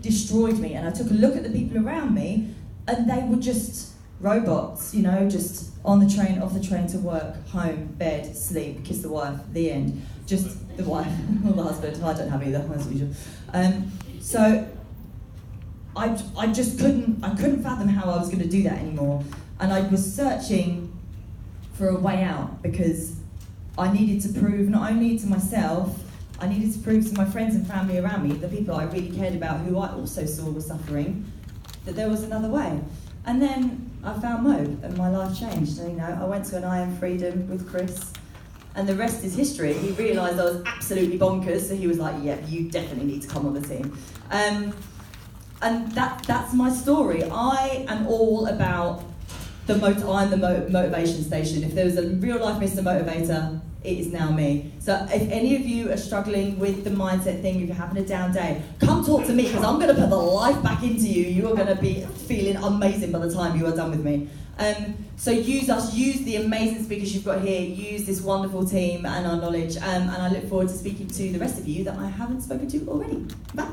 destroyed me. And I took a look at the people around me, and they were just robots, you know, just on the train, off the train to work, home, bed, sleep, kiss the wife, the end. Just the wife, or the husband. I don't have either, as usual. So I just couldn't fathom how I was going to do that anymore. And I was searching for a way out, because I needed to prove not only to myself, I needed to prove to my friends and family around me, the people I really cared about, who I also saw were suffering, that there was another way. And then I found Mo, and my life changed. And, you know, I went to an I Am Freedom with Chris, and the rest is history. He realised I was absolutely bonkers, so he was like, yeah, you definitely need to come on the team. And that's my story. I am all about I'm the motivation station. If there was a real life Mr. Motivator, it is now me. So if any of you are struggling with the mindset thing, if you're having a down day, come talk to me, because I'm going to put the life back into you. You are going to be feeling amazing by the time you are done with me. So use us, use the amazing speakers you've got here, use this wonderful team and our knowledge, and I look forward to speaking to the rest of you that I haven't spoken to already. Bye.